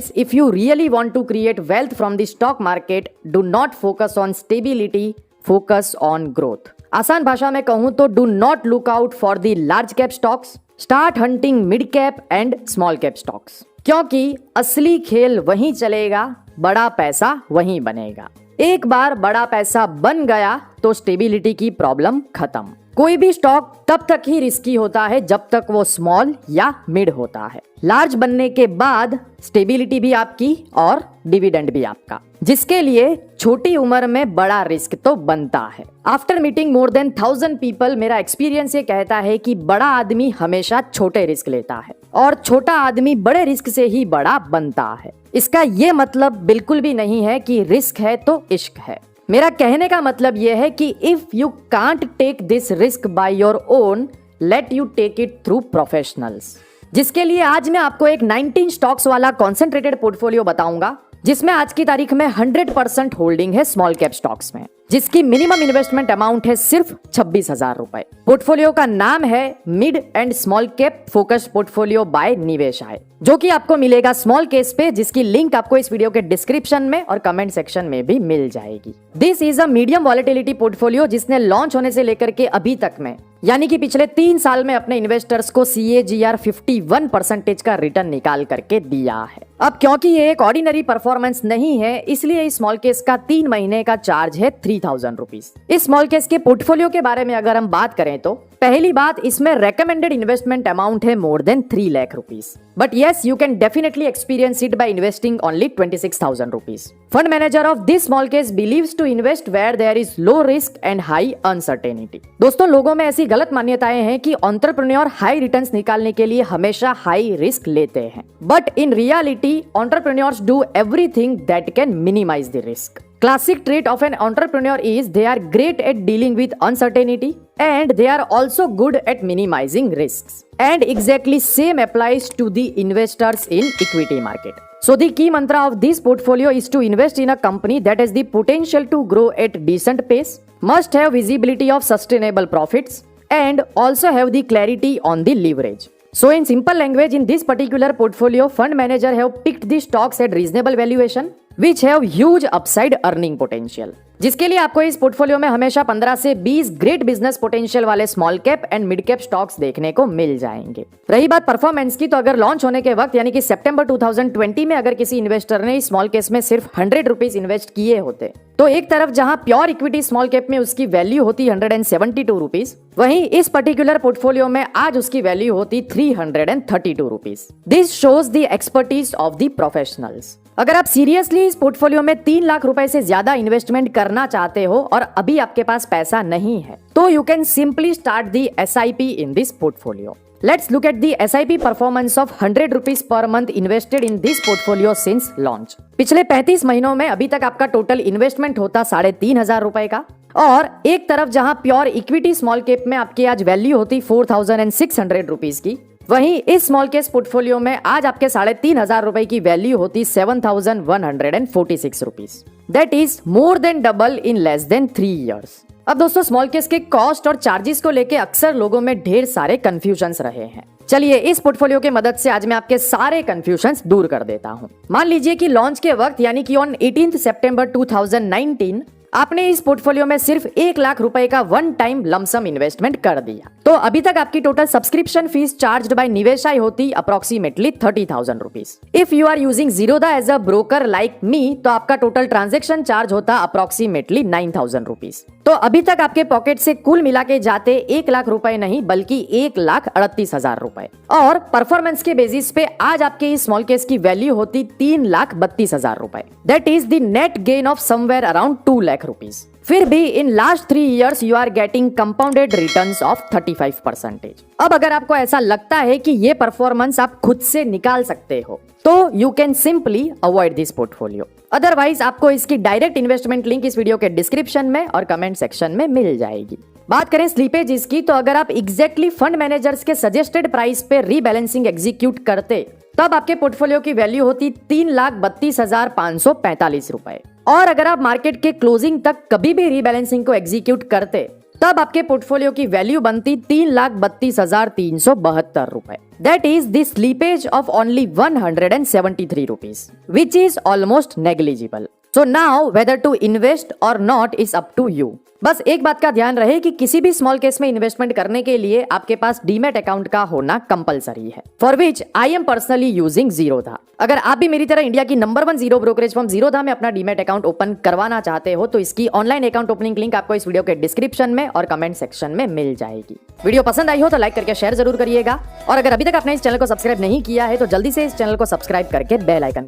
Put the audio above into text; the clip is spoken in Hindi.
Friends, if you really want to create wealth from the stock market, do not focus on stability, focus on growth. आसान भाषा में कहूं तो do not look out for the large cap stocks, start hunting mid cap and small cap stocks. क्योंकि असली खेल वहीं चलेगा, बड़ा पैसा वहीं बनेगा. एक बार बड़ा पैसा बन गया तो स्टेबिलिटी की प्रॉब्लम खत्म. कोई भी स्टॉक तब तक ही रिस्की होता है जब तक वो स्मॉल या मिड होता है. लार्ज बनने के बाद स्टेबिलिटी भी आपकी और डिविडेंड भी आपका, जिसके लिए छोटी उम्र में बड़ा रिस्क तो बनता है. After meeting more than 1000 people, मेरा एक्सपीरियंस ये कहता है कि बड़ा आदमी हमेशा छोटे रिस्क लेता है और छोटा आदमी बड़े रिस्क से ही बड़ा बनता है. इसका ये मतलब बिल्कुल भी नहीं है कि रिस्क है तो इश्क है. मेरा कहने का मतलब यह है कि if you can't take this risk by your own, let you take it through professionals. जिसके लिए आज मैं आपको एक 19 स्टॉक्स वाला कॉन्सेंट्रेटेड पोर्टफोलियो बताऊंगा, जिसमें आज की तारीख में 100% होल्डिंग है स्मॉल कैप स्टॉक्स में, जिसकी मिनिमम इन्वेस्टमेंट अमाउंट है सिर्फ 26,000 रुपए. पोर्टफोलियो का नाम है mid and small cap focus portfolio by Niveshaay, जो कि आपको मिलेगा स्मॉल केस पे, जिसकी लिंक आपको इस वीडियो के डिस्क्रिप्शन में और कमेंट सेक्शन में भी मिल जाएगी. This is a medium volatility portfolio, जिसने लॉन्च होने से लेकर के अभी तक में, यानी कि पिछले 3 साल में अपने इन्वेस्टर्स को CAGR 51% का रिटर्न निकाल करके दिया है. अब क्योंकि ये एक ऑर्डिनरी परफॉर्मेंस नहीं है, इसलिए इस स्मॉल केस का 3 महीने का चार्ज है 3000 रुपीज. इस स्मॉल केस के पोर्टफोलियो के बारे में अगर हम बात करें तो पहली बात, इसमें रेकमेंडेड इन्वेस्टमेंट अमाउंट है more than 3 lakh rupees. But yes, you can definitely experience it by investing only 26,000 rupees. Fund manager of this small case believes to invest where there is low risk and high uncertainty. दोस्तों, लोगों में ऐसी गलत मान्यताएं हैं कि एंटरप्रेन्योर हाई रिटर्न्स निकालने के लिए हमेशा हाई रिस्क लेते हैं. But in reality entrepreneurs do everything that can minimise the risk. Classic trait of an entrepreneur is they are great at dealing with uncertainty and they are also good at minimizing risks. And exactly same applies to the investors in equity market. So the key mantra of this portfolio is to invest in a company that has the potential to grow at decent pace, must have visibility of sustainable profits, and also have the clarity on the leverage. So in simple language, in this particular portfolio, fund manager have picked the stocks at reasonable valuation, which have huge upside earning potential. जिसके लिए आपको इस पोर्टफोलियो में हमेशा 15 से 20 ग्रेट बिजनेस पोटेंशियल वाले small cap and mid cap stocks देखने को मिल जाएंगे. रही बात परफॉर्मेंस की, तो अगर लॉन्च होने के वक्त यानी कि सितंबर 2020 में अगर किसी इन्वेस्टर ने इस स्मॉल केस में सिर्फ 100 रुपीज इन्वेस्ट किए होते, तो एक तरफ जहां प्योर इक्विटी स्मॉल कैप में उसकी वैल्यू होती 172 रुपीज, वहीं इस पर्टिकुलर पोर्टफोलियो में आज उसकी वैल्यू होती 332 rupees. This shows the expertise of the professionals. अगर आप सीरियसली इस पोर्टफोलियो में 3 लाख रुपए से ज्यादा इन्वेस्टमेंट करना चाहते हो और अभी आपके पास पैसा नहीं है, तो you can simply start the SIP in this portfolio. Let's look at the SIP performance of 100 rupees per month invested in this portfolio since launch. पिछले 35 महीनों में अभी तक आपका टोटल इन्वेस्टमेंट होता 3,500 रुपए का, और एक तरफ जहां प्योर इक्विटी स्मॉल कैप में आपकी आज वैल्यू होती 4,600 रुपीज की, वहीं इस स्मॉल केस पोर्टफोलियो में आज आपके 3,500 रुपए की वैल्यू होती 7,146 rupees. That is more than double in less than 3 years. अब दोस्तों, स्मॉल केस के कॉस्ट और चार्जेस को लेके अक्सर लोगों में ढेर सारे कंफ्यूजन्स रहे हैं. चलिए इस पोर्टफोलियो की मदद से आज मैं आपके सारे कंफ्यूजन्स दूर कर देता हूं. मान लीजिए कि लॉन्च के वक्त यानी कि ऑन 18 सितंबर 2019 आपने इस पोर्टफोलियो में सिर्फ 1 लाख रुपए का वन टाइम लमसम इन्वेस्टमेंट कर दिया, तो अभी तक आपकी total subscription fees charged by निवेशाई होती approximately 30,000 rupees. If you are using Zerodha as a broker like me, तो आपका टोटल ट्रांजेक्शन चार्ज होता अप्रोक्सीमेटली 9,000 रुपीज. तो अभी तक आपके पॉकेट से कुल मिला के जाते 1 लाख रुपए नहीं बल्कि 1,38,000 रुपए. और परफॉर्मेंस के बेसिस पे आज आपके इस स्मॉल केस की वैल्यू होती 3,32,000 रुपए. That is the net gain of somewhere around 2 lakh rupees. फिर भी in last 3 years you are getting compounded returns of 35%. अब अगर आपको ऐसा लगता है कि ये परफॉर्मेंस आप खुद से निकाल सकते हो, तो you can simply avoid this portfolio. Otherwise आपको इसकी डायरेक्ट इन्वेस्टमेंट लिंक इस वीडियो के डिस्क्रिप्शन में और कमेंट सेक्शन में मिल जाएगी. बात करें स्लीपेज की, तो अगर आप एग्जैक्टली फंड मैनेजर्स के सजेस्टेड प्राइस पे रीबैलेंसिंग एग्जीक्यूट करते, तब आपके पोर्टफोलियो की वैल्यू होती 3,32,545 रुपए. और अगर आप मार्केट के क्लोजिंग तक कभी भी रीबैलेंसिंग को एग्जीक्यूट करते, तब आपके पोर्टफोलियो की वैल्यू बनती 3,32,372 रुपए। That is the slippage of only 173 rupees, which is almost negligible. So now whether to invest or not is up to you. बस एक बात का ध्यान रहे कि किसी भी स्मॉल केस में इन्वेस्टमेंट करने के लिए आपके पास डीमैट अकाउंट का होना कंपलसरी है, for which I am personally using Zerodha. अगर आप भी मेरी तरह इंडिया की number 1 zero brokerage firm Zerodha में अपना डीमैट अकाउंट ओपन करवाना चाहते हो तो इसकी ऑनलाइन अकाउंट ओपनिंग लिंक आपको इस वीडियो के डिस्क्रिप्शन में और कमेंट सेक्शन में मिल जाएगी। वीडियो पसंद आई हो तो लाइक करके शेयर जरूर करिएगा, और अगर अभी तक आपने इस चैनल को सब्सक्राइब नहीं किया है तो जल्दी से इस चैनल को सब्सक्राइब करके बेल आइकन